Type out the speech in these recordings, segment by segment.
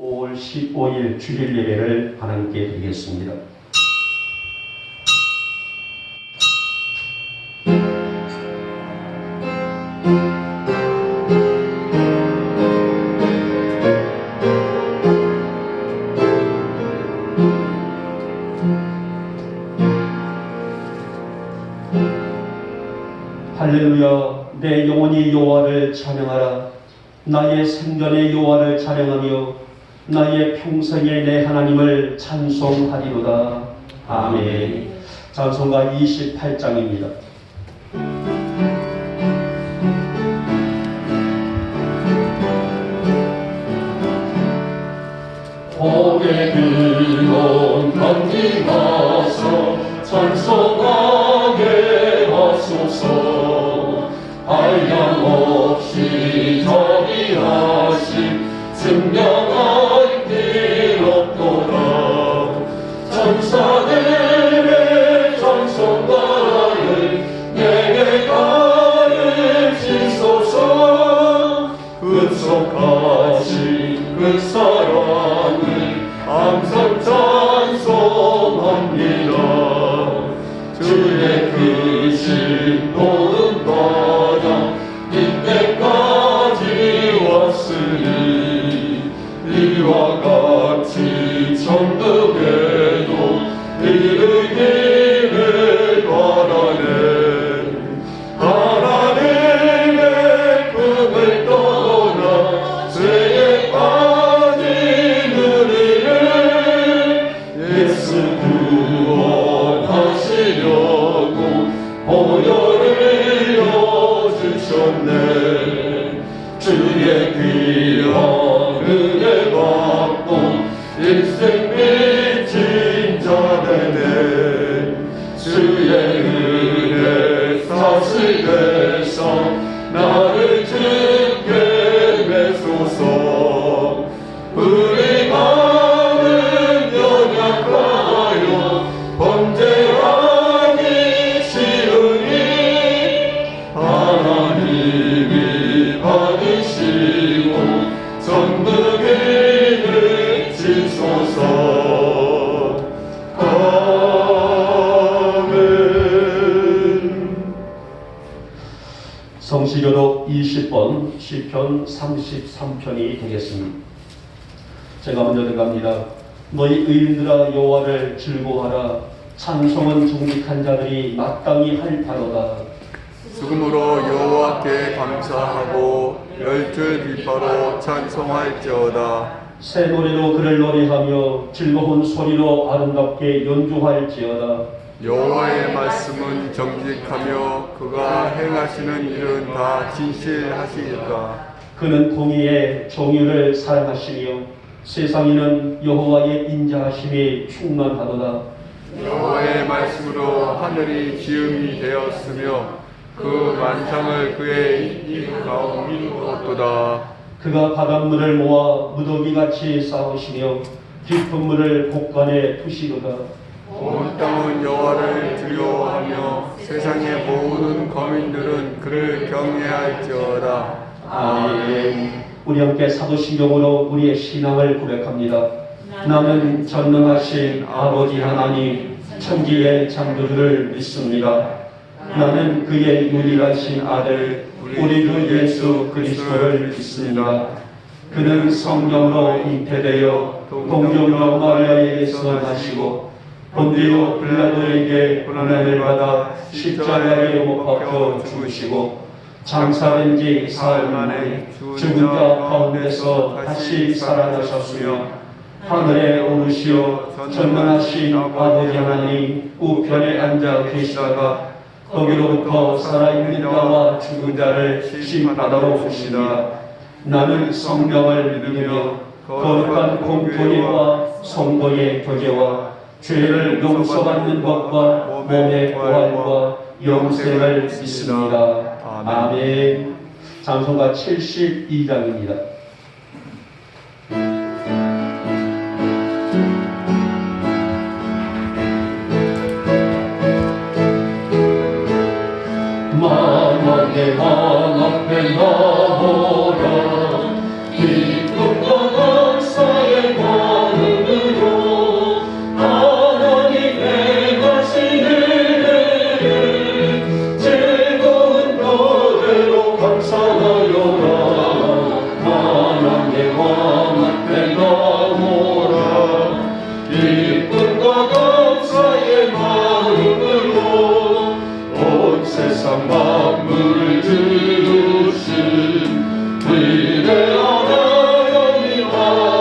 5월 15일 주일 예배를 하나님께 드리겠습니다. 할렐루야. 내 영혼이 여호와를 찬양하라. 나의 생전의 여호와를 찬양하며 나의 평생에 내 하나님을 찬송하리로다. 아멘. 찬송가 28장입니다. 고개 들고 견디가서 찬송하게 하소서. 한량없이 자비하신 증명할 길 없도다. 천사들의 찬송가를 내게 가르치소서. 은속하신 그 사랑을 항상 찬송합니다. 주의 크신 도움 받아 이때까지 왔으니 이와 같이 천국에도 이르기를 바라네. 하나님의 품을 떠나 죄에 빠진 우리를 예수 구원하시려고 보혈을 주셨네. 주의 귀한 은혜 받고 일생 미친 자되네. 주의 은혜 사실에서 나를 주께 매소서. 우리 마음은 연약하여 범죄하기 쉬우니 하나님이 받으시고 전부기를 지소서. 아멘. 성시교독 20번 시편 33편이 되겠습니다. 제가 먼저 들어갑니다. 너희 의인들아 여호와를 즐거워하라. 찬송은 정직한 자들이 마땅히 할 바로다. 죽음으로 여호와께 감사하고 열줄 비파로 찬송할지어다. 새 노래로 그를 노래하며 즐거운 소리로 아름답게 연주할지어다. 여호와의 말씀은 정직하며 그가 행하시는 일은 다 진실하시리까. 그는 공의의 정의를 사랑하시며 세상에는 여호와의 인자하심이 충만하도다. 여호와의 말씀으로 하늘이 지음이 되었으며 그 만상을 그의 입 가운데 이루었도다. 그가 바닷물을 모아 무더기같이 쌓으시며 깊은 물을 곳간에 두시도다. 온 땅은 여호와를 두려워하며 세상의 모든 거민들은 그를 경외할지어다. 아멘. 우리 함께 사도신경으로 우리의 신앙을 고백합니다. 나는 전능하신 아버지 하나님 천지의 창조주를 믿습니다. 나는 그의 유일하신 아들 우리 주 예수 그리스도를 믿습니다. 그는 성령으로 잉태되어 동정녀 마리아에게서 나시고 본디오 빌라도에게 고난을 받아 십자가에 못 박혀 죽으시고 장사된 지 사흘 만에 죽은 자 가운데서 다시 살아나셨으며 하늘에 오르시어 전능하신 아버지 하나님 우편에 앉아 계시다가 거기로부터 살아있는 자와 죽은 자를 심판하러 오십니다. 나는 성령을 믿으며 거룩한 공통회와 성도의 교제와 죄를 용서받는 것과 몸의 부활과 영생을 믿습니다. 아멘. 찬송가 72장입니다. 만왕의 왕 앞에 나오라. 기쁨과 감사의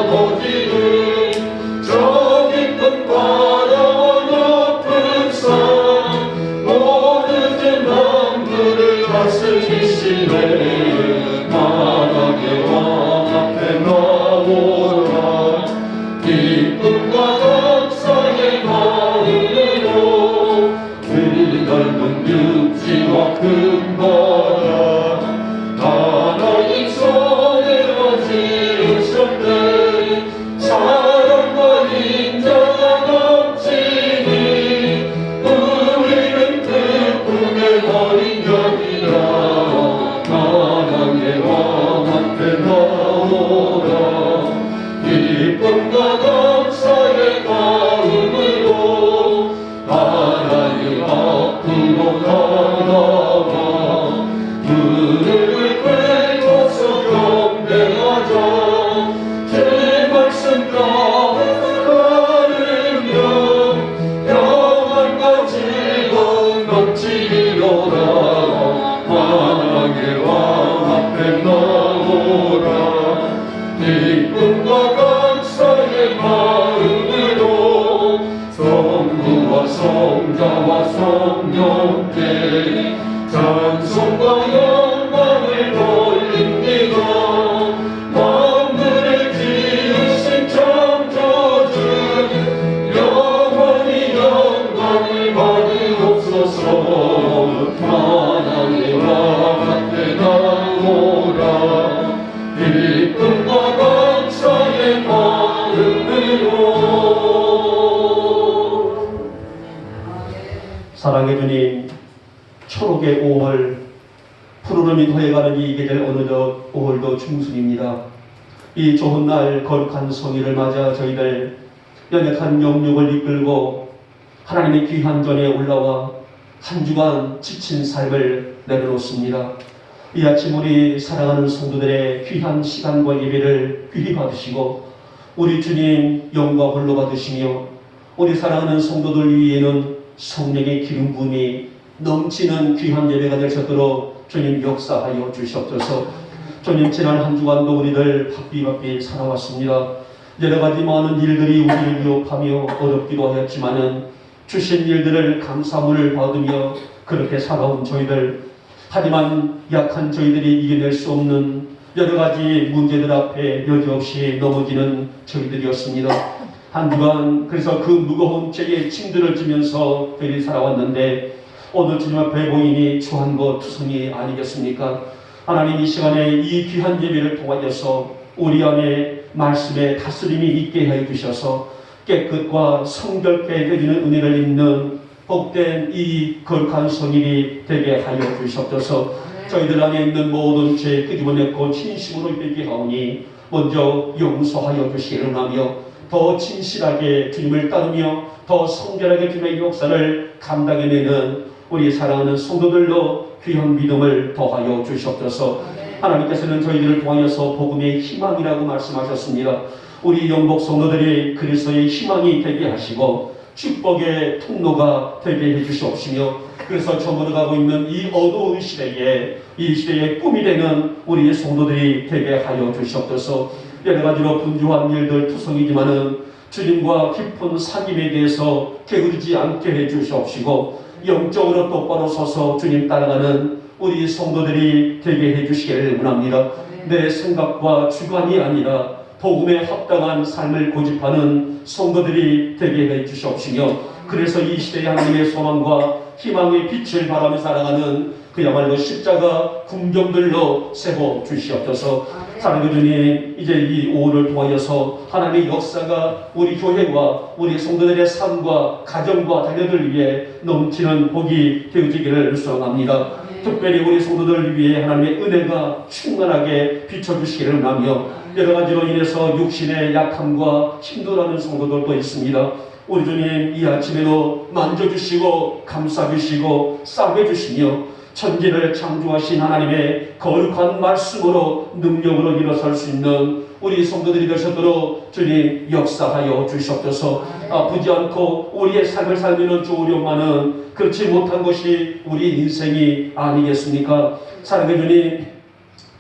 아버지는 저 깊은 바다와 높은 산 모든 만물을 다스리시네. 만왕의 왕 앞에 나오라. 기쁨과 감사의 마음으로 그 넓은 육지와 큰 바다 하나님 손으로 지으셨네. 사랑과 인자가 넘치니 우리는 그 품에 어린 양이라. 만왕의 왕 앞에 나오라. 기쁨과 감사의 마음으로 하나님 앞으로 나아가 무릎을 꿇고서 경배하자. 제 말씀 따르며 평안과 즐거움 넘치리로다. 만왕의 왕 앞에 나오라. 기쁨과 감사의 마음으로 성부와 성자와 성령께 찬송과 영광을 돌립니다. 만물을 지으신 창조주 영원히 영광을 받으옵소서. 만왕의 왕 앞에 나오라. 기쁨과 감사의 마음으로. 사랑의 주님, 초록의 5월, 푸르름이 더해가는 이 계절 어느덧 5월도 중순입니다. 이 좋은 날 거룩한 성일을 맞아 저희들 연약한 영육을 이끌고 하나님의 귀한 전에 올라와 한 주간 지친 삶을 내려놓습니다. 이 아침 우리 사랑하는 성도들의 귀한 시간과 예배를 귀히 받으시고 우리 주님 영광 홀로 받으시며 우리 사랑하는 성도들 위에는 성령의 기름 부음이 넘치는 귀한 예배가 될 수 있도록 주님 역사하여 주시옵소서. 주님 지난 한 주간도 우리들 바삐바삐 살아왔습니다. 여러 가지 많은 일들이 우리를 위협하며 어렵기도 하였지만은 주신 일들을 감사함을 받으며 그렇게 살아온 저희들, 하지만 약한 저희들이 이겨낼 수 없는 여러 가지 문제들 앞에 여지없이 넘어지는 저희들이었습니다. 한 주간 그래서 그 무거운 죄의 짐들을 지면서 저희들이 살아왔는데 오늘 주님 앞에 보이니 주한거 투성이 아니겠습니까? 하나님 이 시간에 이 귀한 예배를 통하여서 우리 안에 말씀의 다스림이 있게 해 주셔서 깨끗과 성결케 해주는 은혜를 입는 복된 이 거룩한 성일이 되게 하여 주시옵소서. 저희들 안에 있는 모든 죄 끄집어내고 진심으로 되게 하오니 먼저 용서하여 주시기를 원하며 더 진실하게 주님을 따르며 더 성결하게 주님의 역사를 감당해내는 우리 사랑하는 성도들로 귀한 믿음을 더하여 주시옵소서. 하나님께서는 저희들을 통하여서 복음의 희망이라고 말씀하셨습니다. 우리 영복 성도들이 그리스도의 희망이 되게 하시고 축복의 통로가 되게 해주시옵시며 그래서 저물어가고 있는 이 어두운 시대에 이 시대의 꿈이 되는 우리의 성도들이 되게 하여 주시옵소서. 여러 가지로 분주한 일들 투성이지만은 주님과 깊은 사귐에 대해서 게으르지 않게 해주시옵시고 영적으로 똑바로 서서 주님 따라가는 우리 성도들이 되게 해주시기를 원합니다. 내 생각과 주관이 아니라 복음에 합당한 삶을 고집하는 성도들이 되게 해주시옵시며 그래서 이 시대의 하나님의 소망과 희망의 빛을 바라며 살아가는 그야말로 십자가 군경들로 세워 주시옵소서. 사랑의 주님, 이제 이 5월을 통하여서 하나님의 역사가 우리 교회와 우리 성도들의 삶과 가정과 자녀들 위해 넘치는 복이 되어지기를 소원합니다. 특별히 우리 성도들 위해 하나님의 은혜가 충만하게 비춰주시기를 원하며 여러 가지로 인해서 육신의 약함과 힘들어하는 성도들도 있습니다. 우리 주님 이 아침에도 만져주시고 감싸주시고 싸매주시며 천지를 창조하신 하나님의 거룩한 말씀으로 능력으로 일어설 수 있는 우리 성도들이 되셨도록 주님 역사하여 주시옵소서. 아프지 않고 우리의 삶을 살면 좋으려마는 그렇지 못한 것이 우리 인생이 아니겠습니까? 사랑의 주님,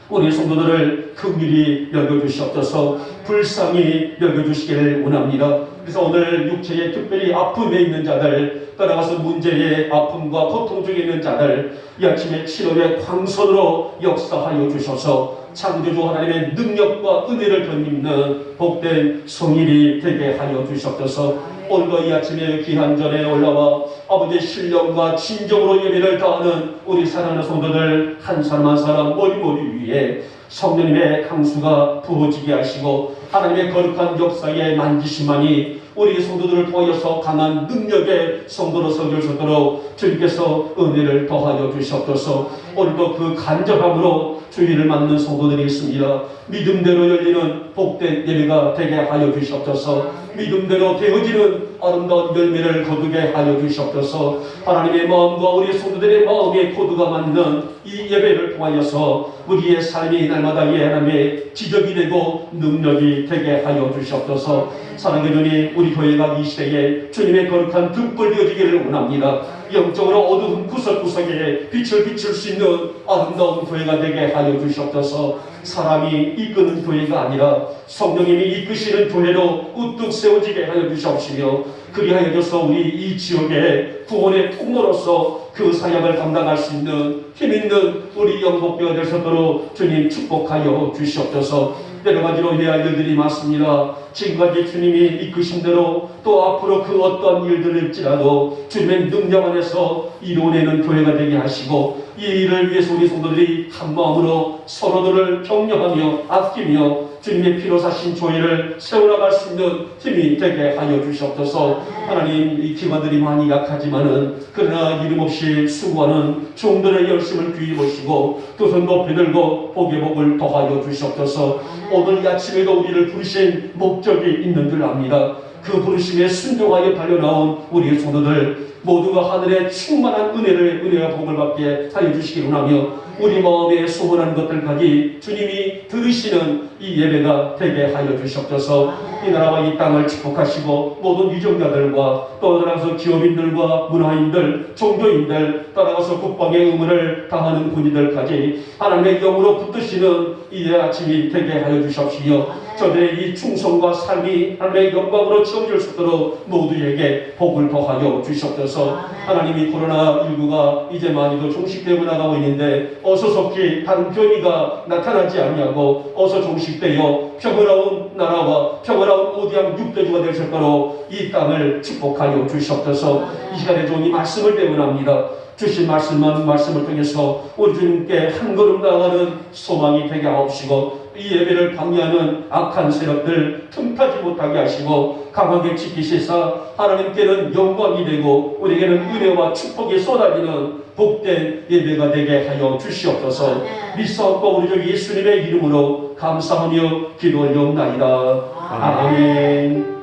우리 성도들을 긍휼히 여겨주시옵소서. 불쌍히 여겨주시기를 원합니다. 그래서 오늘 육체에 특별히 아픔에 있는 자들, 따라가서 문제의 아픔과 고통 중에 있는 자들, 이 아침에 치료의 광선으로 역사하여 주셔서 창조주 하나님의 능력과 은혜를 덧입는 복된 성일이 되게 하여 주시옵소서. 오늘도 이 아침에 귀한 전에 올라와 아버지의 신령과 진정으로 예배를 다하는 우리 사랑하는 성도들 한 사람 한 사람 머리 위에 성령님의 강수가 부어지게 하시고 하나님의 거룩한 역사의 만지심만이 우리 성도들을 통하여서 강한 능력의 성도로 서길 수 있도록 주님께서 은혜를 더하여 주시옵소서. 오늘도 그 간절함으로 주의를 맞는 성도들이 있습니다. 믿음대로 열리는 복된 예배가 되게 하여 주시옵소서. 믿음대로 되어지는 아름다운 열매를 거두게 하여 주시옵소서. 하나님의 마음과 우리 성도들의 마음의 코드가 맞는 이 예배를 통하여서 우리의 삶이 날마다 하나님의 지적이 되고 능력이 되게 하여 주시옵소서. 사랑의 주님, 우리 교회가 이 시대에 주님의 거룩한 등불 되어지기를 원합니다. 영적으로 어두운 구석구석에 빛을 비출 수 있는 아름다운 교회가 되게 하여 주시옵소서. 사람이 이끄는 교회가 아니라 성령님이 이끄시는 교회로 우뚝 세워지게 하여 주시옵시며 그리하여서 우리 이 지역의 구원의 통로로서 그 사역을 감당할 수 있는 힘있는 우리 영복교가 될 수 있도록 주님 축복하여 주시옵소서. 여러 가지로 해야 할 일들이 많습니다. 지금까지 주님이 이끄신 대로 또 앞으로 그 어떤 일들일지라도 주님의 능력 안에서 이루어내는 교회가 되게 하시고 이 일을 위해서 우리 성도들이 한 마음으로 서로들을 격려하며 아끼며 주님의 피로 사신 교회를 세워나갈 수 있는 힘이 되게 하여 주시옵소서. 하나님, 이 기관들이 많이 약하지만은 그러나 이름 없이 수고하는 종들의 열심을 귀히 보시고 두 손 높이 들고 복의 복을 더하여 주시옵소서. 오늘 이 아침에도 우리를 부르신 목적이 있는 줄 압니다. 그 부르심에 순종하여 달려나온 우리의 성도들 모두가 하늘의 충만한 은혜와 복을 받게 하여 주시기 원하며 우리 마음에 소원하는 것들까지 주님이 들으시는 이 예배가 되게 하여 주시옵소서. 이 나라와 이 땅을 축복하시고 모든 유정자들과 또 따라가서 기업인들과 문화인들, 종교인들, 따라가서 국방의 의무를 다하는 군인들까지 하나님의 영으로 붙드시는 이 아침이 되게 하여 주시옵시며 저들의 이 충성과 삶이 하나님의 영광으로 채워질 수 있도록 모두에게 복을 더하여 주시옵소서. 하나님이 코로나19가 이제 많이도 종식되고 나가고 있는데 어서 속히 다른 변이가 나타나지 아니하고 어서 종식되어 평화로운 나라와 평화로운 오디양 육대주가 될 수 있도록 이 땅을 축복하여 주시옵소서. 이 시간에 좋은 이 말씀을 때문합니다. 주신 말씀을 통해서 우리 주님께 한 걸음 나아가는 소망이 되게 하옵시고 이 예배를 방해하는 악한 세력들 틈타지 못하게 하시고 강하게 지키시사 하나님께는 영광이 되고 우리에게는 은혜와 축복이 쏟아지는 복된 예배가 되게 하여 주시옵소서. 믿사옵고 우리 주 예수님의 이름으로 감사하며 기도하옵나이다. 아멘.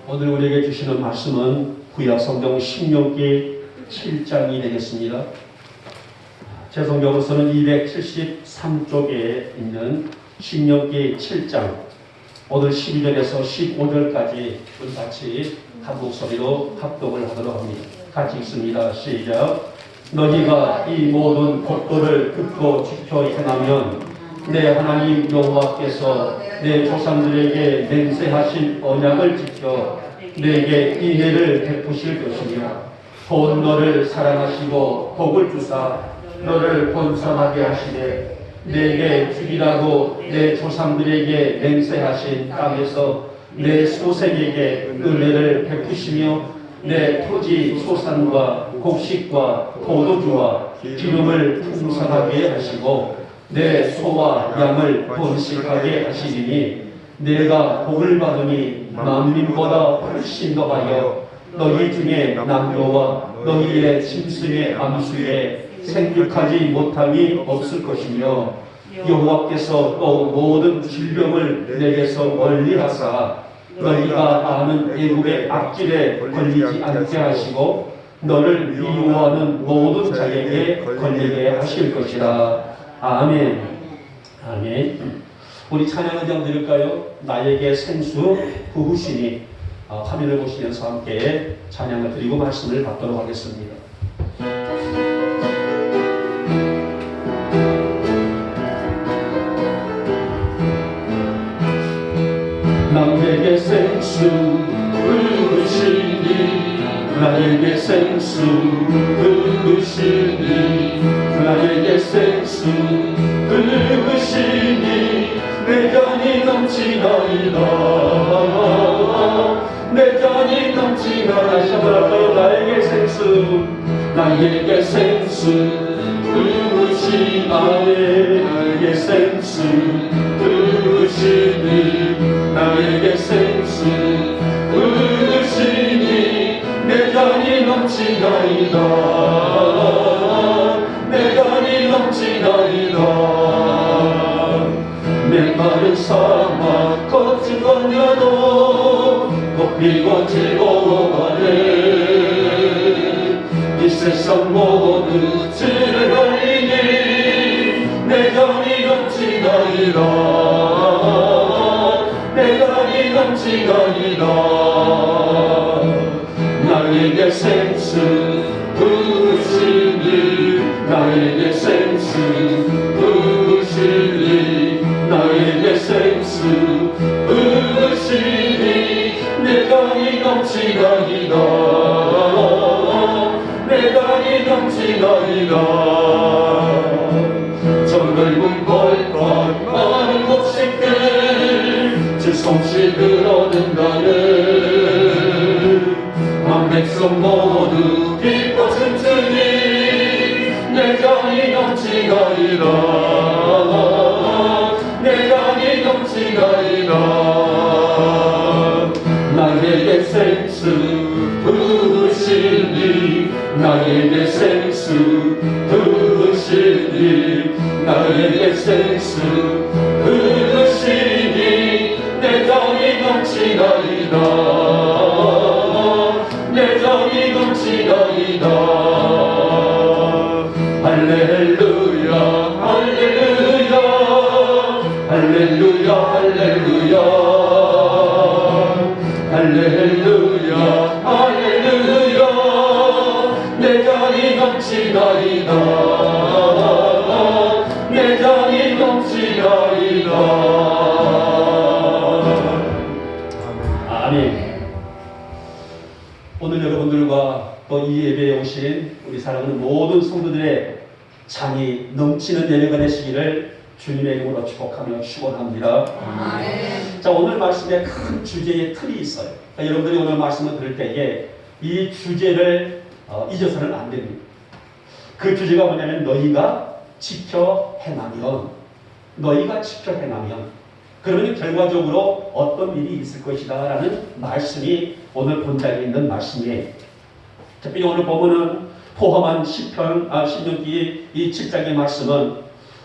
오늘 우리에게 주시는 말씀은 구약성경 신명기 7장이 되겠습니다. 제 성경으로서는 273쪽에 있는 신명기 7장 오늘 12절에서 15절까지 우리 같이 한 목소리로 합독을 하도록 합니다. 같이 읽습니다. 시작. 너희가 이 모든 법도를 듣고 지켜 행하면 내 하나님 여호와께서 내 조상들에게 맹세하신 언약을 지켜 내게 인애를 베푸실 것이며 곧 너를 사랑하시고 복을 주사 너를 번성하게 하시되 내게 주리라고 내 조상들에게 맹세하신 땅에서 내 소생에게 은혜를 베푸시며 내 토지 소산과 곡식과 포도주와 기름을 풍성하게 하시고 내 소와 양을 번식하게 하시리니 내가 복을 받으니 만민보다 훨씬 더하여 너희 중에 남녀와 너희의 짐승의 암수에 생육하지 못함이 없을 것이며 여호와께서 또 모든 질병을 내게서 멀리하사 너희가 아는 애국의 악질에 걸리지 않게 하시고 너를 미워하는 모든 자에게 걸리게 하실 것이라. 아멘. 아멘. 우리 찬양 한장 드릴까요? 나에게 생수 부으시니. 화면을 보시면서 함께 찬양을 드리고 말씀을 받도록 하겠습니다. 나에게 생수 부으시니 나에게 생수 부으시니 나에게 생수 부으시니 내 잔이 넘치나이다 내 잔이 넘치나이다 나에게 생수 나에게 생수 부으시니 나에게 생수 부으시니 나에게 생수 부으시니 내 잔이 넘치나이다 내 잔이 넘치나이다 메마른 사막 거친 광야도 꽃피고 즐거워하네 이 세상 모두 주를 알리니 내 잔이 넘치나이다 내 잔이 넘치나이다 나에게 생수 부으시니 나에게 생수 부으시니 나에게 생수 부으시니 내 잔이 넘치나이다 내 잔이 넘치나이다 저 넓은 벌판 많은 곡식들 주 솜씨 들어든다네 만 백성 모두 기뻐 춤추니 내 잔이 넘치나이다 내 잔이 넘치나이다 나에게 생수 부으시니 나에게 생수 부으시니 나에게 생수 부으시니 내 잔이 넘치나이다 내 잔이 넘치나이다 할렐루야 할렐루야 할렐루야 할렐루야 할렐루야 할렐루야 내 잔이 넘치나이다 내 잔이 넘치나이다 아멘. 오늘 여러분들과 또 이 예배에 오신 우리 사랑하는 모든 성도들의 잔이 넘치는 예배가 되시기를 주님의 이름으로 축복하며 축원합니다. 자, 오늘 말씀에 큰 주제의 틀이 있어요. 그러니까 여러분들이 오늘 말씀을 들을 때에 이 주제를 잊어서는 안 됩니다. 그 주제가 뭐냐면 너희가 지켜 행하면 그러면 결과적으로 어떤 일이 있을 것이다 라는 말씀이 오늘 본장에 있는 말씀이에요. 특별히 오늘 보면은 포함한 신명기 이 7장의 말씀은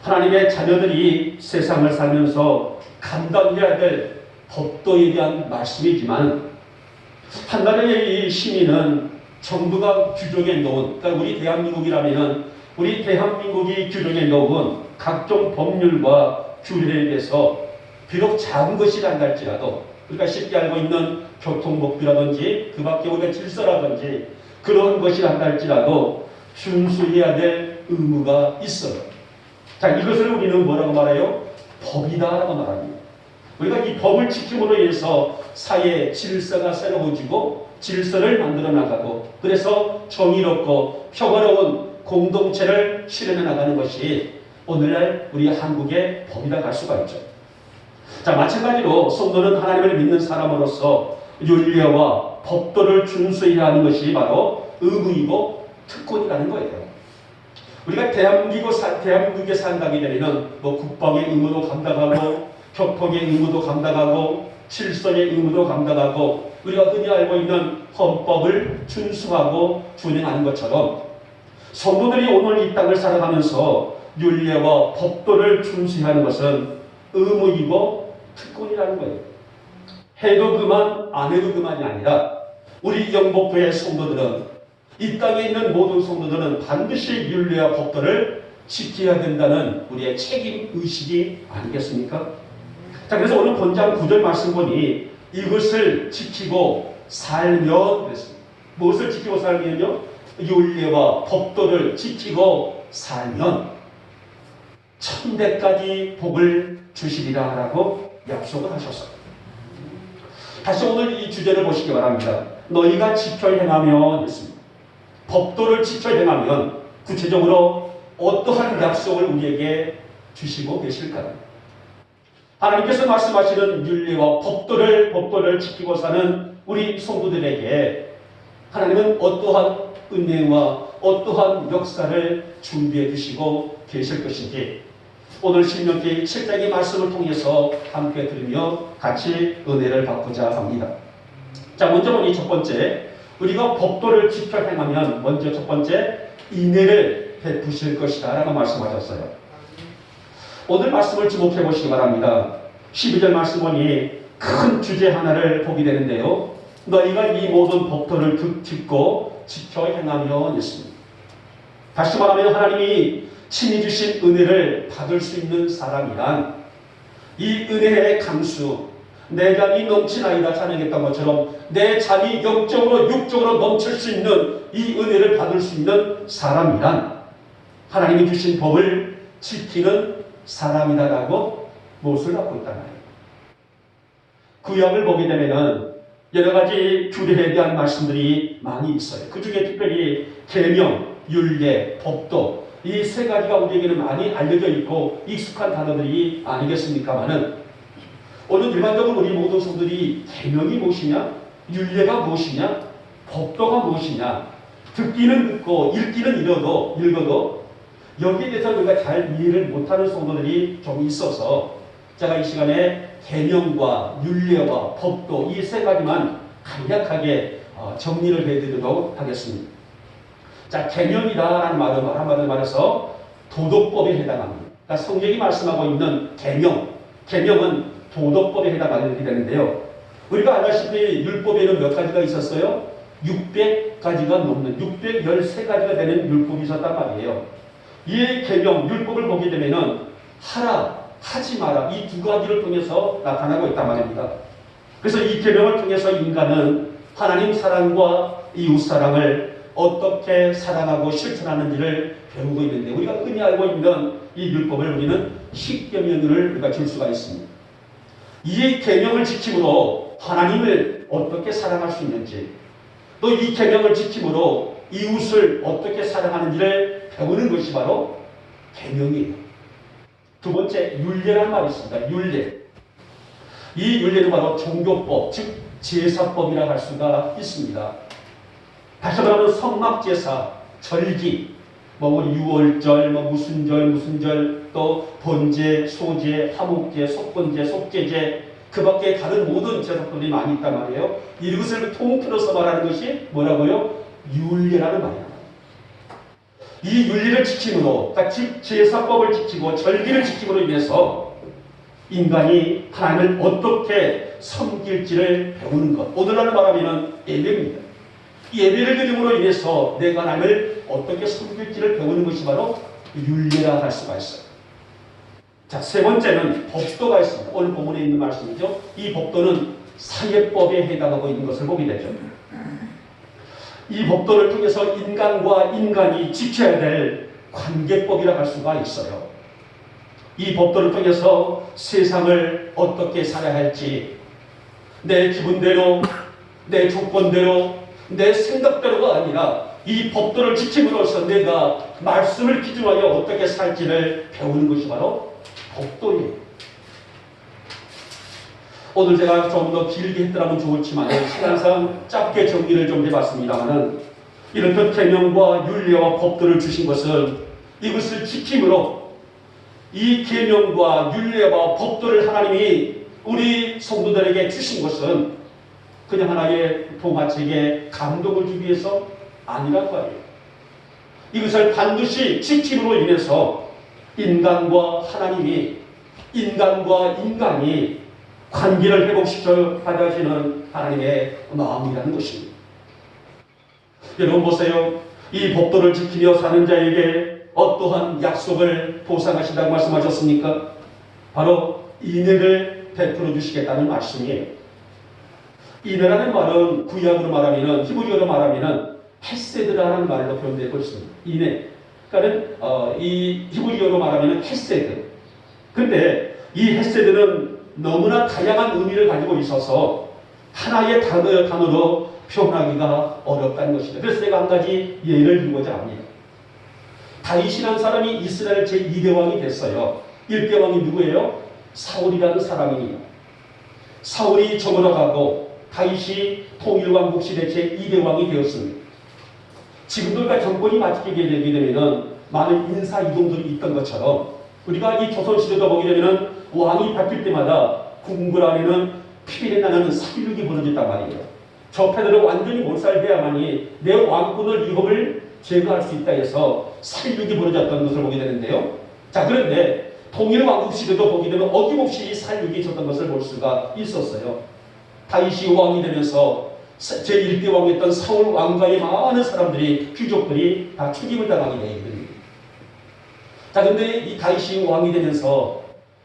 하나님의 자녀들이 세상을 살면서 감당해야 될 법도에 대한 말씀이지만 한나라의 이 시민은 정부가 규정해 놓은, 그러니까 우리 대한민국이라면 우리 대한민국이 규정해 놓은 각종 법률과 규례에 대해서 비록 작은 것이란다 할지라도, 그러니까 쉽게 알고 있는 교통법규라든지 그 밖에 우리가 질서라든지 그런 것이란다 할지라도 준수해야 될 의무가 있어요. 자, 이것을 우리는 뭐라고 말해요? 법이다라고 말합니다. 우리가 이 법을 지킴으로 인해서 사회의 질서가 새로워지고 질서를 만들어 나가고 그래서 정의롭고 평화로운 공동체를 실현해 나가는 것이 오늘날 우리 한국의 법이라 할 수가 있죠. 자, 마찬가지로 성도는 하나님을 믿는 사람으로서 윤리와 법도를 준수해야 하는 것이 바로 의무이고 특권이라는 거예요. 우리가 대한민국에 산다게 되면 국방의 의무도 감당하고 교통의 의무도 감당하고 질서의 의무도 감당하고 우리가 흔히 알고 있는 헌법을 준수하고 준행하는 것처럼 성도들이 오늘 이 땅을 살아가면서 윤리와 법도를 준수하는 것은 의무이고 특권이라는 거예요. 해도 그만 안 해도 그만이 아니라 우리 영복교회 성도들은 이 땅에 있는 모든 성도들은 반드시 율례와 법도를 지켜야 된다는 우리의 책임 의식이 아니겠습니까? 자, 그래서 오늘 본장 9절 말씀 보니 이것을 지키고 살면 그랬습니다. 무엇을 지키고 살면요? 율례와 법도를 지키고 살면 천대까지 복을 주시리라라고 약속을 하셨어요. 다시 오늘 이 주제를 보시기 바랍니다. 너희가 지켜 행하면 했습니다. 법도를 지켜 행하면 구체적으로 어떠한 약속을 우리에게 주시고 계실까요? 하나님께서 말씀하시는 율례와 법도를 지키고 사는 우리 성도들에게 하나님은 어떠한 은혜와 어떠한 역사를 준비해 주시고 계실 것인지 오늘 신명기 7장의 말씀을 통해서 함께 들으며 같이 은혜를 받고자 합니다. 자, 먼저 보니 첫 번째, 우리가 법도를 지켜 행하면 먼저 첫 번째 인애를 베푸실 것이다 라고 말씀하셨어요. 오늘 말씀을 주목해 보시기 바랍니다. 12절 말씀 보니 큰 주제 하나를 보게 되는데요. 너희가 이 모든 법도를 듣고 지켜 행하면 있습니다. 다시 말하면 하나님이 친히 주신 은혜를 받을 수 있는 사람이란 이 은혜의 강수, 내 잠이 넘치나이다 찬양했던 것처럼 내 잠이 영적으로 육적으로 넘칠 수 있는 이 은혜를 받을 수 있는 사람이란 하나님이 주신 법을 지키는 사람이다라고 무엇을 갖고 있단 말이에요. 구약을 보게 되면은 여러 가지 규례에 대한 말씀들이 많이 있어요. 그 중에 특별히 계명, 율례, 법도 이 세 가지가 우리에게는 많이 알려져 있고 익숙한 단어들이 아니겠습니까마는 오늘 일반적으로 우리 모든 성도들이 계명이 무엇이냐, 율례가 무엇이냐, 법도가 무엇이냐 듣기는 듣고 읽기는 읽어도 여기에 대해서 우리가 잘 이해를 못하는 성도들이 좀 있어서 제가 이 시간에 계명과 율례와 법도 이 세 가지만 간략하게 정리를 해드리도록 하겠습니다. 자, 계명이다라는 말은 한마디로 말해서 도덕법에 해당합니다. 그러니까 성경이 말씀하고 있는 계명은 도덕법에 해당하게 되는데요. 우리가 알다시피 율법에는 몇 가지가 있었어요? 600가지가 넘는 613가지가 되는 율법이 있었단 말이에요. 이 계명, 율법을 보게 되면은 하라, 하지 마라 이 두 가지를 통해서 나타나고 있단 말입니다. 그래서 이 계명을 통해서 인간은 하나님 사랑과 이웃 사랑을 어떻게 사랑하고 실천하는지를 배우고 있는데 우리가 흔히 알고 있는 이 율법을 우리는 십계명을 우리가 줄 수가 있습니다. 이 계명을 지킴으로 하나님을 어떻게 사랑할 수 있는지 또 이 계명을 지킴으로 이웃을 어떻게 사랑하는지를 배우는 것이 바로 계명이에요. 두 번째, 율례라는 말이 있습니다. 율례. 이 율례는 바로 종교법, 즉 제사법이라 할 수가 있습니다. 다시 말하면 성막제사, 절기, 우리 유월절, 무슨 절, 또 번제, 소제, 화목제, 속건제, 속죄제, 그 밖에 다른 모든 제사법들이 많이 있단 말이에요. 이것을 통틀어서 말하는 것이 뭐라고요? 율례라는 말이에요. 이 윤리를 지킴으로, 그러니까 제사법을 지키고 절기를 지킴으로 인해서 인간이 하나님을 어떻게 섬길지를 배우는 것. 오늘날 말하면 예배입니다. 이 예배를 드림으로 인해서 내가 하나님을 어떻게 섬길지를 배우는 것이 바로 율례라 할 수가 있어요. 자, 세 번째는 법도가 있습니다. 오늘 본문에 있는 말씀이죠. 이 법도는 사예법에 해당하고 있는 것을 보게 되죠. 이 법도를 통해서 인간과 인간이 지켜야 될 관계법이라 할 수가 있어요. 이 법도를 통해서 세상을 어떻게 살아야 할지 내 기분대로, 내 조건대로, 내 생각대로가 아니라 이 법도를 지킴으로써 내가 말씀을 기준하여 어떻게 살지를 배우는 것이 바로 법도예요. 오늘 제가 좀 더 길게 했더라면 좋을지만 시간상 짧게 정리를 좀 해봤습니다만은 이렇게 계명과 율례와 법도를 주신 것은 이것을 지킴으로 이 계명과 율례와 법도를 하나님이 우리 성도들에게 주신 것은 그냥 하나의 동화책에 감동을 주기 위해서 아니란 말이에요. 이것을 반드시 지킴으로 인해서 인간과 하나님이, 인간과 인간이 관계를 회복시켜 가져가시는 하나님의 마음이라는 것입니다. 여러분 보세요. 이 법도를 지키며 사는 자에게 어떠한 약속을 보상하신다고 말씀하셨습니까? 바로 인애를 베풀어 주시겠다는 말씀이에요. 인애라는 말은 구약으로 말하면, 히브리어로 말하면 헤세드라는 말로 표현되고 있습니다. 인애. 그러니까 이 히브리어로 말하면 헤세드. 근데 이 헤세드는 너무나 다양한 의미를 가지고 있어서 하나의 단어로 표현하기가 어렵다는 것입니다. 그래서 제가 한 가지 예를 들고자 합니다. 다윗이라는 사람이 이스라엘 제2대 왕이 됐어요. 1대 왕이 누구예요? 사울이라는 사람입니다. 사울이 저물어 가고 다윗이 통일왕국 시대 제2대 왕이 되었습니다. 지금도 정권이 바뀌게 되게 되면 많은 인사 이동들이 있던 것처럼 우리가 이 조선시대도 보게 되면 왕이 바뀔 때마다 궁궐 안에는 피비린 나는 사륙이 벌어졌단 말이에요. 저 패들은 완전히 몰살돼야만이 내 왕권을 위협을 제거할 수 있다 해서 사륙이 벌어졌던 것을 보게 되는데요. 자, 그런데 통일왕국 시대도 보게 되면 어김없이 이 사륙이 있었던 것을 볼 수가 있었어요. 다윗이 왕이 되면서 제1대 왕이었던 사울 왕가의 많은 사람들이, 귀족들이 다 죽임을 당하게 됩니다. 자, 근데 이 다윗이 왕이 되면서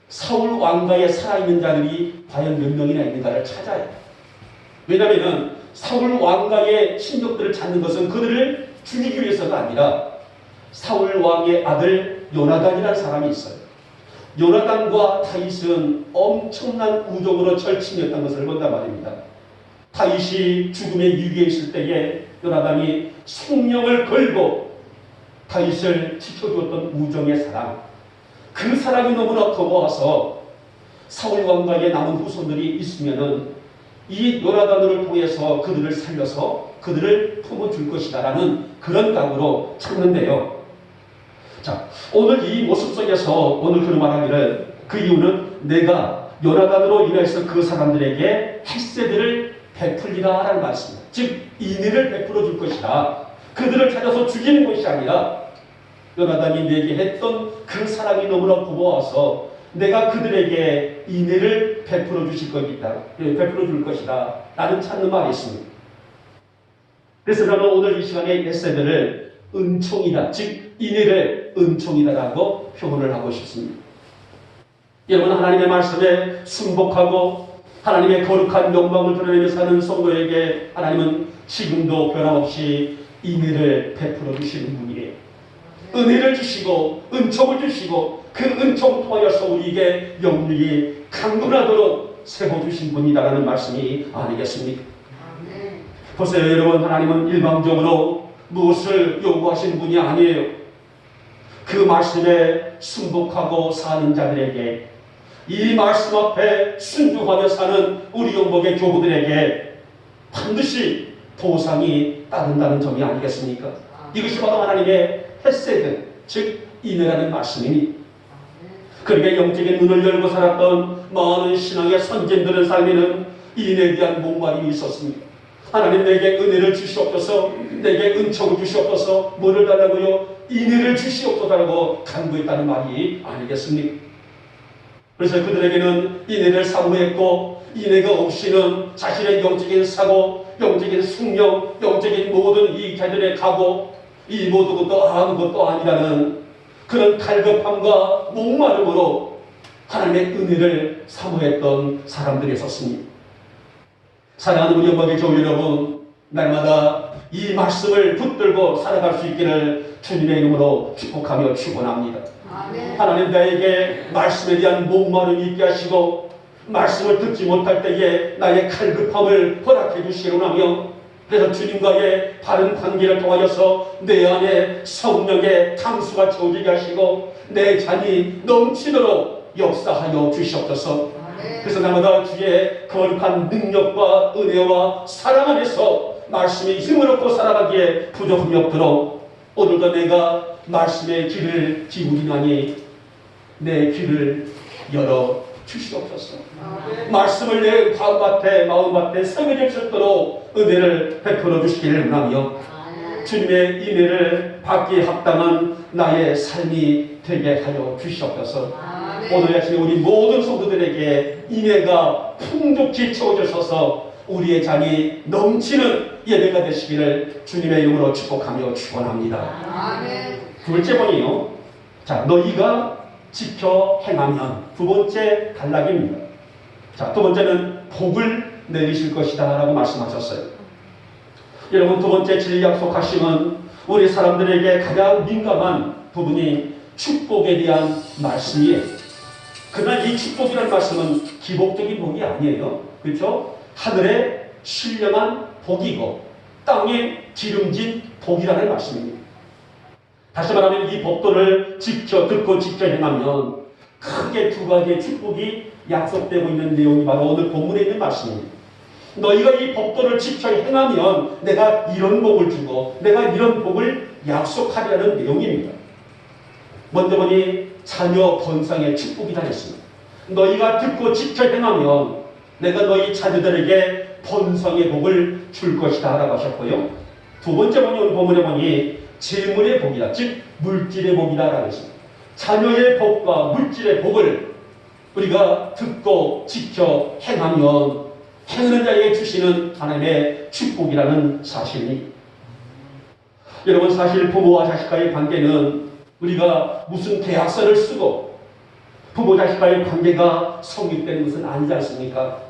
사울 왕가에 살아있는 자들이 과연 몇 명이나 있는가를 찾아야 해요. 왜냐하면 사울 왕가의 친족들을 찾는 것은 그들을 죽이기 위해서가 아니라 사울 왕의 아들 요나단이라는 사람이 있어요. 요나단과 다윗은 엄청난 우정으로 절친이었던 것을 본단 말입니다. 다윗이 죽음의 위기에 있을 때에 요나단이 생명을 걸고 다윗을 지켜주었던 우정의 사랑, 그 사랑이 너무나 더워서 사울 왕가에 남은 후손들이 있으면은 이 요나단을 통해서 그들을 살려서 그들을 품어줄 것이다라는 그런 각오로 찾는데요. 자, 오늘 이 모습 속에서 오늘 그런 말하기를, 그 이유는 내가 요나단으로 인해서 그 사람들에게 헤세드를 베풀리라라는 말씀입니다. 즉 인애를 베풀어 줄 것이다. 그들을 찾아서 죽이는 것이 아니라 요나단이 내게 했던 그 사랑이 너무나 고마워서 내가 그들에게 인애를 베풀어 줄 것이다 라는 찾는 말이 있습니다. 그래서 저는 오늘 이 시간에 헤세드를 은총이다, 즉 인애를 은총이다라고 표현을 하고 싶습니다. 여러분, 하나님의 말씀에 순복하고 하나님의 거룩한 영광을 드러내며 사는 성도에게 하나님은 지금도 변함없이 인애를 베풀어 주시는 분이에요. 은혜를 주시고 은총을 주시고 그 은총 통하여서 우리에게 영원히 강건하도록 세워주신 분이다라는 말씀이 아니겠습니까? 보세요 여러분, 하나님은 일방적으로 무엇을 요구하시는 분이 아니에요. 그 말씀에 순복하고 사는 자들에게, 이 말씀 앞에 순종하며 사는 우리 영복의 교우들에게 반드시 보상이 따른다는 점이 아니겠습니까? 이것이 바로 하나님의 헤세드, 즉 인애라는 말씀이니, 그러게 영적인 눈을 열고 살았던 많은 신앙의 선진들의 삶에는 인애에 대한 목마름이 있었습니다. 하나님 내게 은혜를 주시옵소서, 내게 은총을 주시옵소서, 뭐를 달라고요? 인애를 주시옵소서라고 간구했다는 말이 아니겠습니까? 그래서 그들에게는 인애를 사모했고, 인애가 없이는 자신의 영적인 사고, 영적인 숙명, 영적인 모든 이 자들의 각오, 이 모든 것도 아무것도 아니라는 그런 갈급함과 목마름으로 하나님의 은혜를 사모했던 사람들이 있었습니다. 사랑하는 우리 영광의 교우 여러분, 날마다 이 말씀을 붙들고 살아갈 수 있기를 주님의 이름으로 축복하며 축원합니다. 하나님 나에게 말씀에 대한 목마름이 있게 하시고 말씀을 듣지 못할 때에 나의 갈급함을 허락해 주시기를 하며, 그래서 주님과의 바른 관계를 통하여서 내 안에 성령의 탕수가 채워지게 하시고 내 잔이 넘치도록 역사하여 주시옵소서. 그래서 날마다 주의 거룩한 능력과 은혜와 사랑 안에서 말씀의 힘을 얻고 살아가기에 부족함이 없도록 오늘도 내가 말씀의 귀를 기울이나니 내 귀를 열어 주시옵소서. 말씀을 내 마음밭에 새겨질 수 있도록 은혜를 베풀어 주시기를 원하며 주님의 인애를 받기에 합당한 나의 삶이 되게 하여 주시옵소서. 오늘 아침에 우리 모든 성도들에게 인애가 풍족히 채워주셔서 우리의 잔이 넘치는 예배가 되시기를 주님의 이름으로 축복하며 축원합니다. 아멘. 두 번째 번이요. 자, 너희가 지켜 행하면 두 번째 단락입니다. 자, 두 번째는 복을 내리실 것이다 라고 말씀하셨어요. 여러분, 두 번째 진리 약속하심은 우리 사람들에게 가장 민감한 부분이 축복에 대한 말씀이에요. 그러나 이 축복이라는 말씀은 기복적인 복이 아니에요. 그렇죠? 하늘의 신령한 복이고 땅에 기름진 복이라는 말씀입니다. 다시 말하면 이 법도를 듣고 지켜 행하면 크게 두 가지의 축복이 약속되고 있는 내용이 바로 오늘 본문에 있는 말씀입니다. 너희가 이 법도를 지켜 행하면 내가 이런 복을 주고 내가 이런 복을 약속하리라는 내용입니다. 먼저 보니 자녀 번성의 축복이다 했습니다. 너희가 듣고 지켜 행하면 내가 너희 자녀들에게 번성의 복을 줄 것이다 라고 하셨고요. 두 번째 보니 오늘 본문에 보니 재물의 복이다, 즉 물질의 복이다 라고 했습니다. 자녀의 복과 물질의 복을 우리가 듣고 지켜 행하면 행하는 자에게 주시는 하나님의 축복이라는 사실입니다. 여러분, 사실 부모와 자식과의 관계는 우리가 무슨 계약서를 쓰고 부모 자식과의 관계가 성립되는 것은 아니지 않습니까?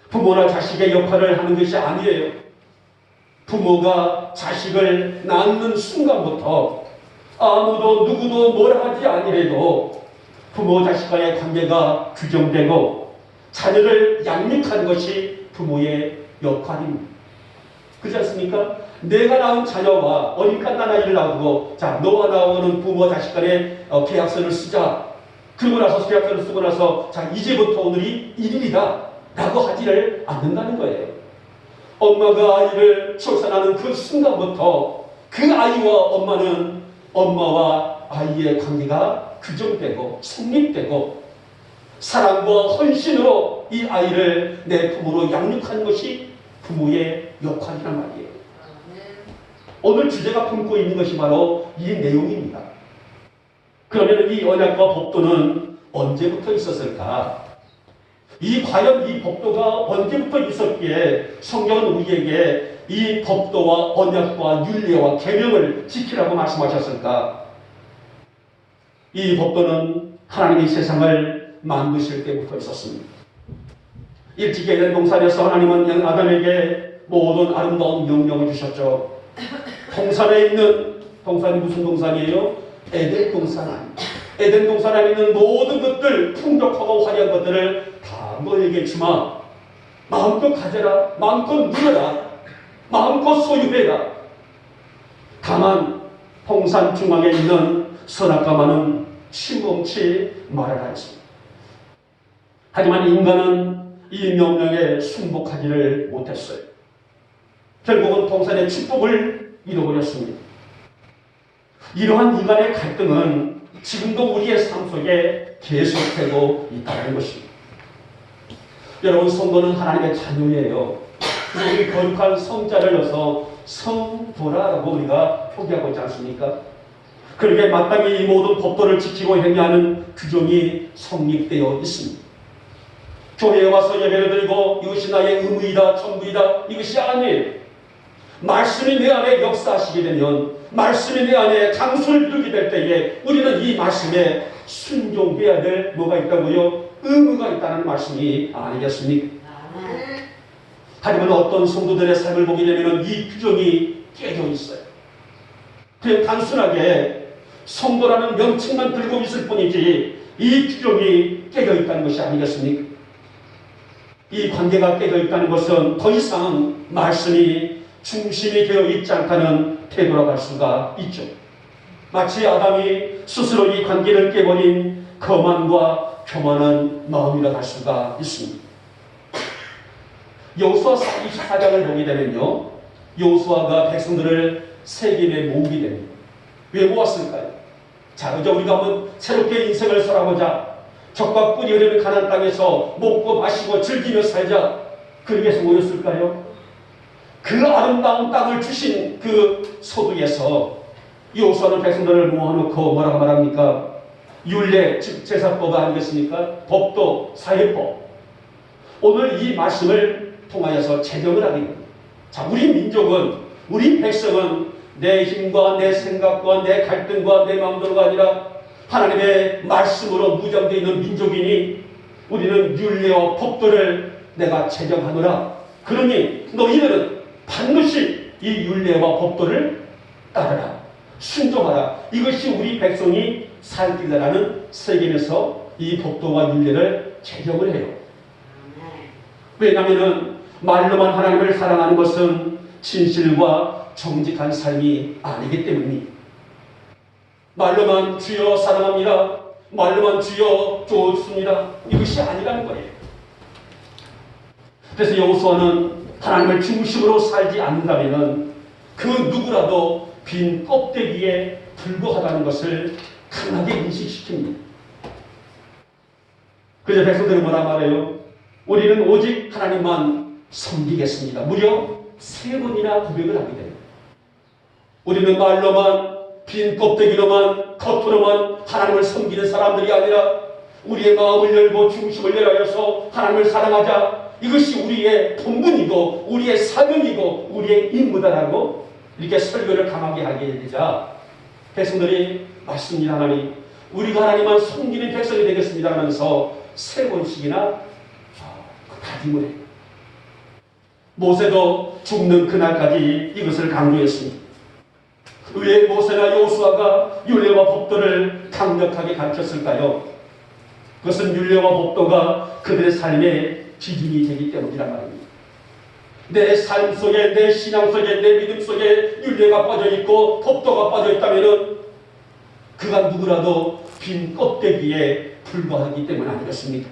부모나 자식의 역할을 하는 것이 아니에요. 부모가 자식을 낳는 순간부터 아무도 누구도 뭐라 하지 아니해도 부모 자식과의 관계가 규정되고 자녀를 양육하는 것이 부모의 역할입니다. 그렇지 않습니까? 내가 낳은 자녀와 어린간 나이를 놔두고 자, 너와 나와는 부모 자식 간의 계약서를 쓰자. 그러고 나서 계약서를 쓰고 나서 자, 이제부터 오늘이 1일이다 라고 하지를 않는다는 거예요. 엄마가 아이를 출산하는 그 순간부터 그 아이와 엄마는 엄마와 아이의 관계가 규정되고 성립되고 사랑과 헌신으로 이 아이를 내 품으로 양육하는 것이 부모의 역할이란 말이에요. 오늘 주제가 품고 있는 것이 바로 이 내용입니다. 그러면 이 언약과 법도는 언제부터 있었을까? 과연 이 법도가 언제부터 있었기에 성경은 우리에게 이 법도와 언약과 율례와 계명을 지키라고 말씀하셨을까? 이 법도는 하나님이 세상을 만드실 때부터 있었습니다. 일찍 에덴 동산에서 하나님은 아담에게 모든 아름다운 명령을 주셨죠. 동산에 있는, 동산이 무슨 동산이에요? 에덴 동산 아닙니다. 에덴 동산 안에 있는 모든 것들, 풍족하고 화려한 것들을 다 너에게 주마. 마음껏 가져라. 마음껏 누려라. 마음껏 소유해라. 다만 동산 중앙에 있는 선악과만은 침범치 말아라 했습니다. 하지만 인간은 이 명령에 순복하지를 못했어요. 결국은 동산의 축복을 잃어버렸습니다. 이러한 인간의 갈등은 지금도 우리의 삶 속에 계속되고 있다는 것입니다. 여러분, 성도는 하나님의 자녀예요. 우리 거룩한 성자를 넣어서 성도라라고 우리가 표기하고 있지 않습니까? 그러기에 마땅히 이 모든 법도를 지키고 행하는 규정이 성립되어 있습니다. 교회에 와서 예배를 드리고 이것이 나의 의무이다, 전부이다, 이것이 아니에요. 말씀이 내 안에 역사하시게 되면, 말씀이 내 안에 장수를 이루게 될 때에 우리는 이 말씀에 순종해야 될 뭐가 있다고요? 의무가 있다는 말씀이 아니겠습니까? 하지만 어떤 성도들의 삶을 보게 되면 이 규정이 깨져 있어요. 그냥 단순하게 성도라는 명칭만 들고 있을 뿐이지 이 규정이 깨져 있다는 것이 아니겠습니까? 이 관계가 깨져 있다는 것은 더 이상 말씀이 중심이 되어 있지 않다는 태도라고 할 수가 있죠. 마치 아담이 스스로 이 관계를 깨버린 거만과 교만한 마음이라 할 수가 있습니다. 여호수아 24장을 보게 되면요, 여호수아가 백성들을 세겜에 모으게 됩니다. 왜 모았을까요? 자, 이제 우리가 한번 새롭게 인생을 살아보자. 적과 꿀이 흐르는 가나안 땅에서 먹고 마시고 즐기며 살자. 그렇게 해서 모였을까요? 그 아름다운 땅을 주신 그 소득에서 여호수아는 백성들을 모아놓고 뭐라고 말합니까? 율례, 즉 제사법 아니겠습니까? 법도, 사회법. 오늘 이 말씀을 통하여서 제정을 하게 됩니다. 자, 우리 민족은, 우리 백성은 내 힘과 내 생각과 내 갈등과 내 마음대로가 아니라 하나님의 말씀으로 무장되어 있는 민족이니 우리는 율례와 법도를 내가 제정하노라. 그러니 너희들은 반드시 이 율례와 법도를 따르라. 순종하라. 이것이 우리 백성이 살 길이라는 세계에서 이 법도와 율례를 제정을 해요. 왜냐하면 말로만 하나님을 사랑하는 것은 진실과 정직한 삶이 아니기 때문입니다. 말로만 주여 사랑합니다, 말로만 주여 좋습니다, 이것이 아니라는 거예요. 그래서 여호수아는 하나님을 중심으로 살지 않는다면 그 누구라도 빈 껍데기에 불과하다는 것을 강하게 인식시킵니다. 그래서 백성들은 뭐라 말해요? 우리는 오직 하나님만 섬기겠습니다. 무려 3번이나 고백을 하게 됩니다. 우리는 말로만, 빈 껍데기로만, 겉으로만 하나님을 섬기는 사람들이 아니라 우리의 마음을 열고 중심을 열어서 하나님을 사랑하자. 이것이 우리의 본분이고 우리의 사명이고 우리의 임무다라고 이렇게 설교를 강하게 하게 되자 백성들이 맞습니다. 하나님, 우리가 하나님만 섬기는 백성이 되겠습니다 하면서 3번씩이나 다짐을 해요. 모세도 죽는 그날까지 이것을 강조했습니다. 왜 모세나 여호수아가 율례와 법도를 강력하게 가르쳤을까요? 그것은 율례와 법도가 그들의 삶의 기준이 되기 때문이란 말입니다. 내 삶 속에, 내 신앙 속에, 내 믿음 속에 율례가 빠져있고 법도가 빠져있다면 그가 누구라도 빈 껍데기에 불과하기 때문 아니겠습니까?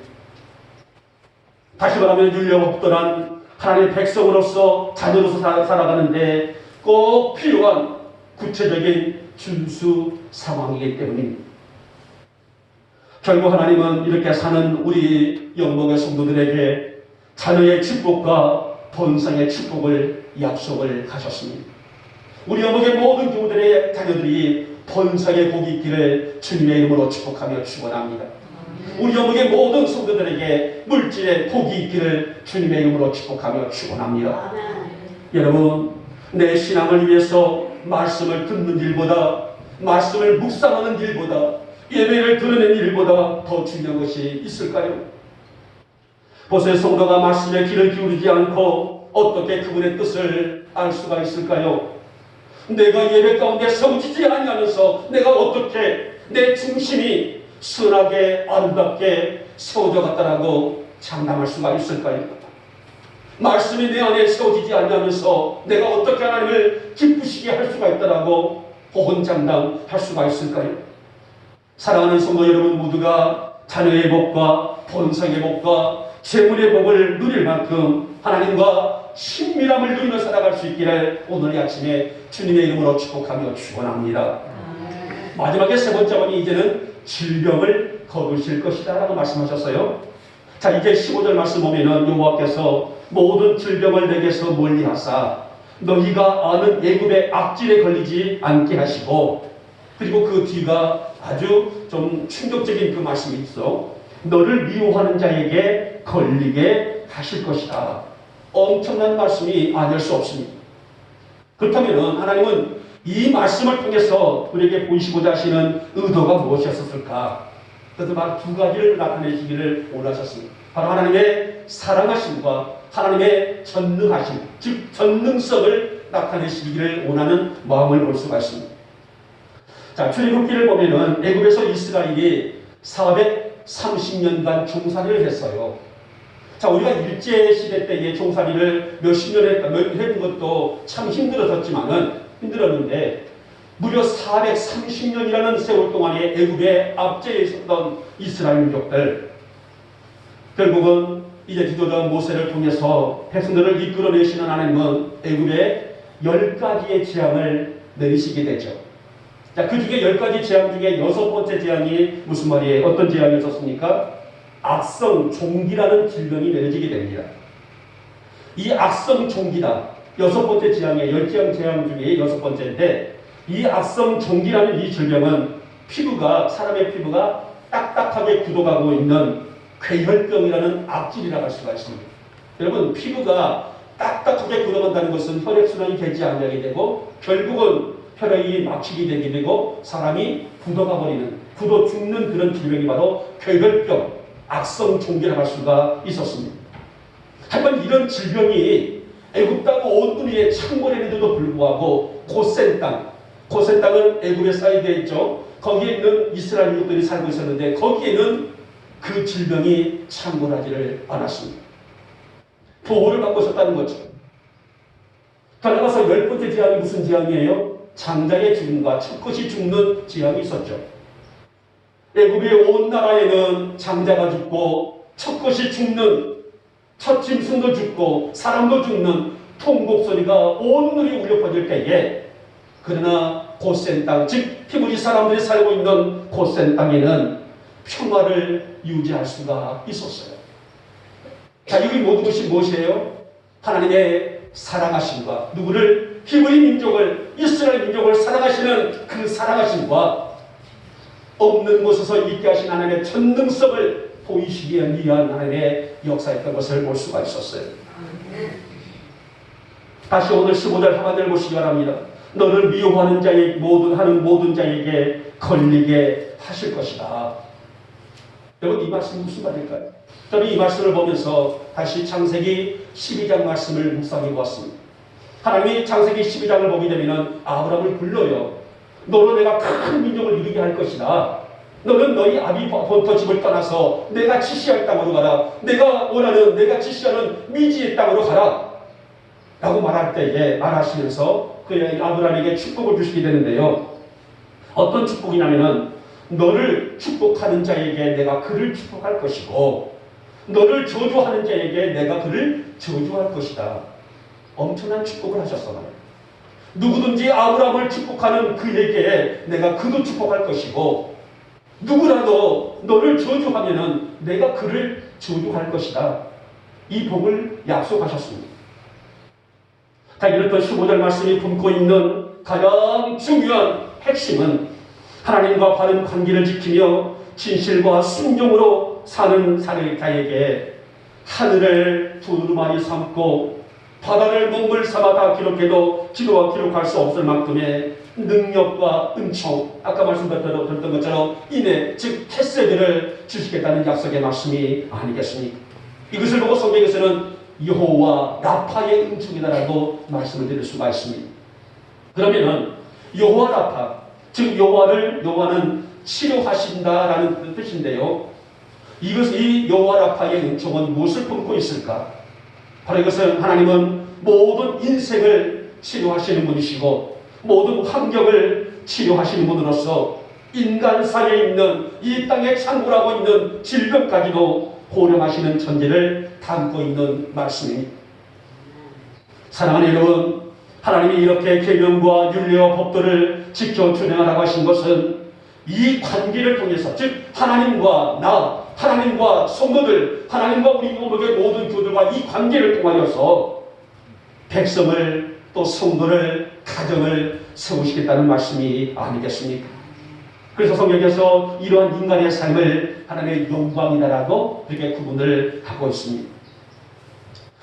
다시 말하면 율례와 법도란 하나님의 백성으로서 자녀로서 살아가는데 꼭 필요한 구체적인 준수 상황이기 때문입니다. 결국 하나님은 이렇게 사는 우리 영목의 성도들에게 자녀의 축복과 번성의 축복을 약속을 하셨습니다. 우리 영목의 모든 교우들의 자녀들이 번성의 복이 있기를 주님의 이름으로 축복하며 축원합니다. 우리 영목의 모든 성도들에게 물질의 복이 있기를 주님의 이름으로 축복하며 축원합니다. 여러분, 내 신앙을 위해서 말씀을 듣는 일보다, 말씀을 묵상하는 일보다, 예배를 드리는 일보다 더 중요한 것이 있을까요? 보세요. 성도가 말씀에 귀를 기울이지 않고 어떻게 그분의 뜻을 알 수가 있을까요? 내가 예배 가운데 서지지 아니하면서 내가 어떻게 내 중심이 선하게 아름답게 세워져 갔다라고 장담할 수가 있을까요? 말씀이 내 안에 세워지지 않으면서 내가 어떻게 하나님을 기쁘시게 할 수가 있다라고 호언장담할 수가 있을까요? 사랑하는 성도 여러분 모두가 자녀의 복과 번성의 복과 재물의 복을 누릴 만큼 하나님과 친밀함을 누리며 살아갈 수 있기를 오늘 아침에 주님의 이름으로 축복하며 축원합니다. 마지막에 3번째는 이제는 질병을 거두실 것이다 라고 말씀하셨어요. 자, 이제 15절 말씀 보면은 여호와께서 모든 질병을 내게서 멀리하사 너희가 아는 애굽의 악질에 걸리지 않게 하시고, 그리고 그 뒤가 아주 좀 충격적인 그 말씀이 있어. 너를 미워하는 자에게 걸리게 하실 것이다. 엄청난 말씀이 아닐 수 없습니다. 그렇다면 하나님은 이 말씀을 통해서 우리에게 보이시고자 하시는 의도가 무엇이었을까? 그래서 바로 2가지를 나타내시기를 원하셨습니다. 바로 하나님의 사랑하심과 하나님의 전능하심, 즉 전능성을 나타내시기를 원하는 마음을 볼 수가 있습니다. 자, 출애굽기를 보면은 애굽에서 이스라엘이 430년간 종살이를 했어요. 자, 우리가 일제 시대 때의 종살이를 몇십 년 해본 것도 참 힘들었는데 무려 430년이라는 세월 동안에 애굽의 압제에 있었던 이스라엘 민족들, 결국은 이제 지도자 모세를 통해서 백성들을 이끌어내시는 하나님은 애굽에 10가지의 재앙을 내리시게 되죠. 자, 그 중에 10가지 재앙 중에 6번째 재앙이 무슨 말이에요? 어떤 재앙이 있었습니까? 악성 종기라는 질병이 내려지게 됩니다. 이 악성 종기다, 6번째 재앙의 10재앙 재앙 중에 6번째인데, 이 악성 종기라는 이 질병은 사람의 피부가 딱딱하게 굳어가고 있는 괴혈병이라는 악질이라고 할 수가 있습니다. 여러분, 피부가 딱딱하게 굳어간다는 것은 혈액순환이 되지 않게 되고 결국은 혈액이 막히게 되게 되고 사람이 굳어가 버리는, 굳어 죽는 그런 질병이 바로 괴혈병, 악성 종기라고 할 수가 있었습니다. 하지만 이런 질병이 애굽 땅 온 분위에 창궐했는데도 불구하고 고센 땅은 애굽에 쌓여져 있죠. 거기에 있는 이스라엘 민족들이 살고 있었는데 거기에는 그 질병이 창궐하지를 않았습니다. 보호를 받고 있었다는 거죠. 더 나아가서 10번째 재앙이 무슨 재앙이에요? 장자의 죽음과 첫것이 죽는 재앙이 있었죠. 애굽의 온 나라에는 장자가 죽고 첫것이 죽는, 첫 짐승도 죽고 사람도 죽는 통곡 소리가 온 눈이 울려 퍼질 때에, 그러나 고센 땅, 즉 히브리 사람들이 살고 있는 고센 땅에는 평화를 유지할 수가 있었어요. 자, 여기 모든 것이 무엇이에요? 하나님의 사랑하심과, 누구를? 히브리 민족을, 이스라엘 민족을 사랑하시는 그 사랑하심과 없는 곳에서 있게 하신 하나님의 전능성을 보이시기 위한 하나님의 역사였던 것을 볼 수가 있었어요. 다시 오늘 15절 하반절을 보시기 바랍니다. 너를 미워하는 자의 모든 자에게 걸리게 하실 것이다. 여러분, 이 말씀이 무슨 말일까요? 저는 이 말씀을 보면서 다시 창세기 12장 말씀을 묵상해 보았습니다. 하나님이 창세기 12장을 보게 되면 아브라함을 불러요. 너로 내가 큰 민족을 이루게 할 것이다. 너는 너희 아비 본토 집을 떠나서 내가 지시할 땅으로 가라. 내가 원하는, 내가 지시하는 미지의 땅으로 가라. 라고 말할 때에, 말하시면서 그 아브라함에게 축복을 주시게 되는데요. 어떤 축복이냐면은 너를 축복하는 자에게 내가 그를 축복할 것이고 너를 저주하는 자에게 내가 그를 저주할 것이다. 엄청난 축복을 하셨어요. 누구든지 아브라함을 축복하는 그에게 내가 그도 축복할 것이고 누구라도 너를 저주하면은 내가 그를 저주할 것이다. 이 복을 약속하셨습니다. 자, 이렇던 15절 말씀이 품고 있는 가장 중요한 핵심은 하나님과 바른 관계를 지키며 진실과 순종으로 사는 자에게 하늘을 두루마리 삼고 바다를 먹물 삼아 다 기록해도 지도와 기록할 수 없을 만큼의 능력과 은총, 아까 말씀드렸던 것처럼 인애, 즉 헤세드를 주시겠다는 약속의 말씀이 아니겠습니까? 이것을 보고 성경에서는 여호와 라파의 은총이다라고 말씀을 드릴 수가 있습니다. 그러면은 여호와 라파, 즉 여호와는 치료하신다라는 뜻인데요. 이 여호와 라파의 은총은 무엇을 품고 있을까? 바로 이것은 하나님은 모든 인생을 치료하시는 분이시고 모든 환경을 치료하시는 분으로서 인간 사이에 있는 이 땅에 창궐하고 있는 질병까지도 고려하시는 천지를 담고 있는 말씀입니다. 사랑하는 여러분, 하나님이 이렇게 계명과 윤리와 법도를 지켜 준행하라고 하신 것은 이 관계를 통해서, 즉 하나님과 나, 하나님과 성도들, 하나님과 우리 민족의 모든 교들과 이 관계를 통하여서 백성을, 또 성도를, 가정을 세우시겠다는 말씀이 아니겠습니까? 그래서 성경에서 이러한 인간의 삶을 하나님의 영광이다라고 이렇게 구분을 하고 있습니다.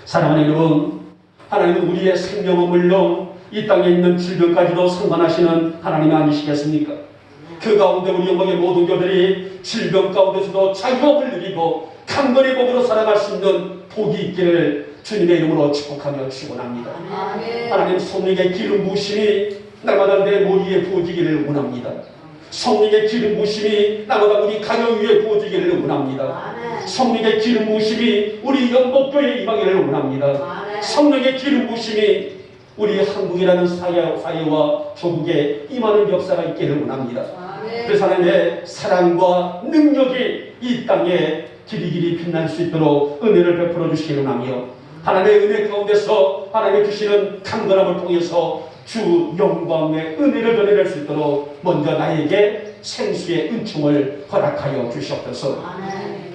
사랑하는 여러분, 하나님은 우리의 생명은 물론 이 땅에 있는 질병까지도 상관하시는 하나님 아니시겠습니까? 그 가운데 우리 영광의 모든 교들이 질병 가운데서도 자유함을 누리고 강건의 복으로 살아갈 수 있는 복이 있기를 주님의 이름으로 축복하며 축원합니다. 하나님, 성령의 기름 부으심이 날마다 내 머리에 부어지기를 원합니다. 성령의 기름 부으심이 날마다 우리 가정 위에 부어지기를 원합니다. 성령의 기름 부으심이 우리 연복교회에 임하기를 원합니다. 성령의 기름 부으심이 우리 한국이라는 사회와 조국에 임하는 역사가 있기를 원합니다. 그래서 하나님의 사랑과 능력이 이 땅에 길이길이 빛날 수 있도록 은혜를 베풀어 주시기를 원하며 하나님의 은혜 가운데서 하나님의 주시는 강건함을 통해서 주 영광의 은혜를 전해낼 수 있도록 먼저 나에게 생수의 은총을 허락하여 주시옵소서.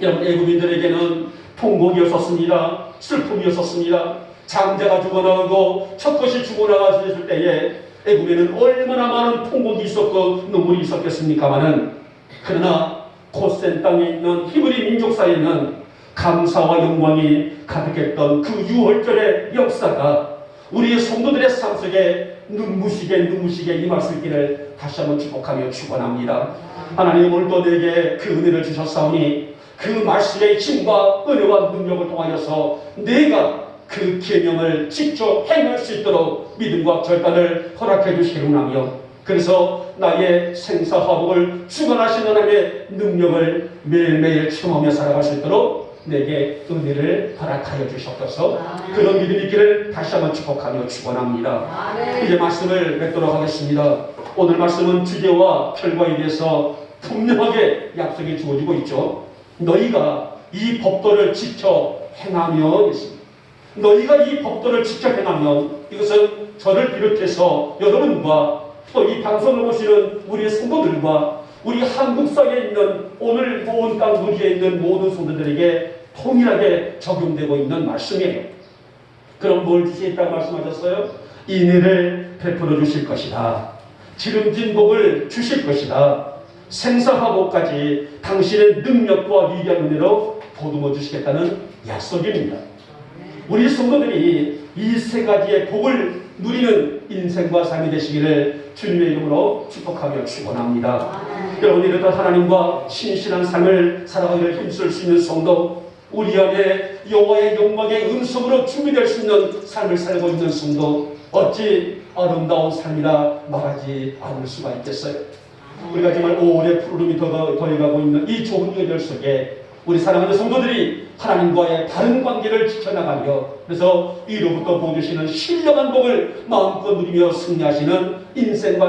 여러분, 애굽인들에게는 통곡이었었습니다. 슬픔이었었습니다. 장자가 죽어나가고 첫것이 죽어나갔을 때에 애굽에는 얼마나 많은 통곡이 있었고 눈물이 있었겠습니까마는, 그러나 고센 땅에 있는 히브리 민족 사이에는 감사와 영광이 가득했던 그 유월절의 역사가 우리 성도들의 삶 속에 눈부시게 임할 수 있기를 다시 한번 축복하며 축원합니다. 하나님 오늘도 내게 그 은혜를 주셨사오니 그 말씀의 힘과 은혜와 능력을 통하여서 내가 그 계명을 직접 행할 수 있도록 믿음과 결단을 허락해 주시기를 그래서 나의 생사화복을 주관하시는 하나님의 능력을 매일매일 체험하며 살아갈 수 있도록 내게 은혜를 허락하여 주셨소서. 그런 믿음이 있기를 다시 한번 축복하며 축원합니다. 이제 말씀을 맺도록 하겠습니다. 오늘 말씀은 주제와 결과에 대해서 분명하게 약속이 주어지고 있죠. 너희가 이 법도를 지켜 행하면 있습니다. 너희가 이 법도를 지켜 행하면, 이것은 저를 비롯해서 여러분과 또 이 방송을 보시는 우리 성도들과 우리 한국 사회에 있는 오늘 온 땅 누리에 있는 모든 성도들에게 통일하게 적용되고 있는 말씀이에요. 그럼 뭘 주시겠다고 말씀하셨어요? 인애를 베풀어 주실 것이다. 기름진 복을 주실 것이다. 생사화복까지 당신의 능력과 위대한 은혜로 보듬어 주시겠다는 약속입니다. 우리 성도들이 이 세 가지의 복을 누리는 인생과 삶이 되시기를 주님의 이름으로 축복하며 축원합니다. 여러분, 이렇듯 하나님과 신실한 삶을 살아가기를 힘쓸 수 있는 성도, 우리 안에 여호와의 영광의 음성으로 준비될 수 있는 삶을 살고 있는 성도, 어찌 아름다운 삶이라 말하지 않을 수가 있겠어요? 우리가 정말 오래 푸르름이 더해가고 있는 이 좋은 계절 속에 우리 사랑하는 성도들이 하나님과의 바른 관계를 지켜나가며, 그래서 이로부터 보여주시는 신령한 복을 마음껏 누리며 승리하시는 인생과